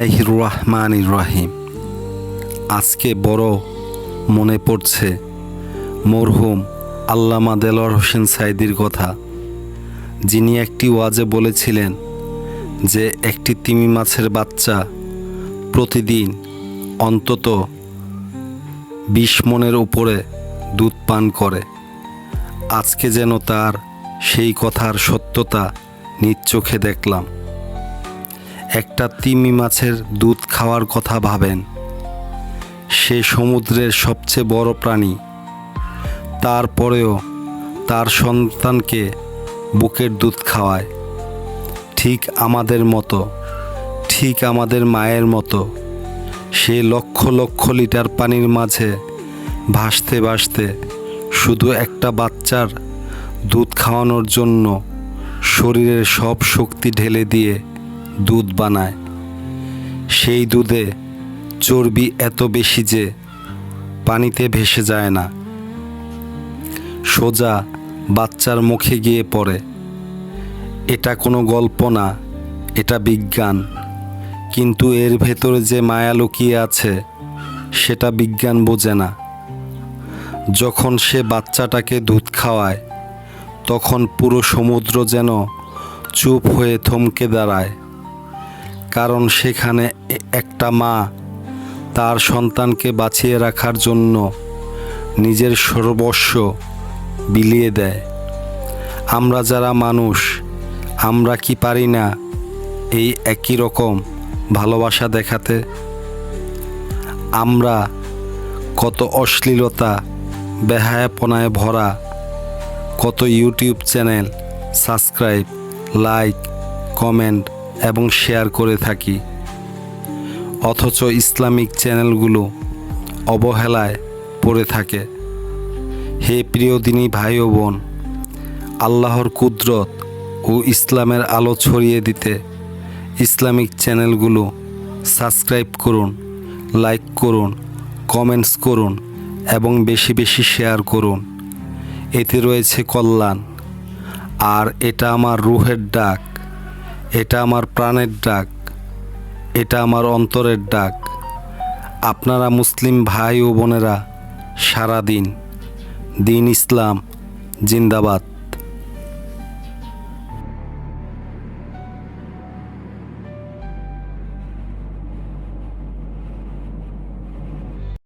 রহমানির রহিম। আজকে বড় মনে পড়ছে মরহুম আল্লামা দেলোয়ার হোসেন সাঈদীর কথা, যিনি একটি ওয়াজে বলেছিলেন যে একটি তিমি মাছের বাচ্চা প্রতিদিন অন্তত 20 মণের উপরে দুধ পান করে। আজকে যেন তার সেই কথার সত্যতা নিজ চোখে দেখলাম। একটা তিমি মাছের দুধ খাওয়ার কথা ভাবেন, সে সমুদ্রের সবচেয়ে বড় প্রাণী, তারপরেও তার সন্তানকে বুকের দুধ খাওয়ায়। ঠিক আমাদের মতো, ঠিক আমাদের মায়ের মতো সে লক্ষ লক্ষ লিটার পানির মাঝে ভাসতে ভাসতে শুধু একটা বাচ্চার দুধ খাওয়ানোর জন্য শরীরের সব শক্তি ঢেলে দিয়ে দুধ বানায়। সেই দুধে চর্বি এত বেশি যে পানিতে ভেসে যায় না, সোজা বাচ্চার মুখে গিয়ে পড়ে। এটা কোনো গল্প না, এটা বিজ্ঞান। কিন্তু এর ভেতরে যে মায়া লুকিয়ে আছে সেটা বিজ্ঞান বোঝে না। যখন সে বাচ্চাটাকে দুধ খাওয়ায় তখন পুরো সমুদ্র যেন চুপ হয়ে থমকে দাঁড়ায়, কারণ সেখানে একটা মা তার সন্তানকে বাঁচিয়ে রাখার জন্য নিজের সর্বস্ব বিলিয়ে দেয়। আমরা যারা মানুষ, আমরা কি পারি না এই একই রকম ভালোবাসা দেখাতে? আমরা কত অশ্লীলতা, বেহায়াপনায় ভরা কত YouTube channel subscribe, like, comment এবং শেয়ার করে থাকি, অথচ ইসলামিক চ্যানেলগুলো অবহেলায় পড়ে থাকে। হে প্রিয় দিনী ভাই ও বোন, আল্লাহর কুদরত ও ইসলামের আলো ছড়িয়ে দিতে ইসলামিক চ্যানেলগুলো সাবস্ক্রাইব করুন, লাইক করুন, কমেন্টস করুন এবং বেশি বেশি শেয়ার করুন। এতে রয়েছে কল্যাণ। আর এটা আমার রুহের ডাক, এটা আমার প্রাণের ডাক, এটা আমার অন্তরের ডাক। আপনারা মুসলিম ভাই ও বোনেরা সারা দিন, দিন ইসলাম জিন্দাবাদ।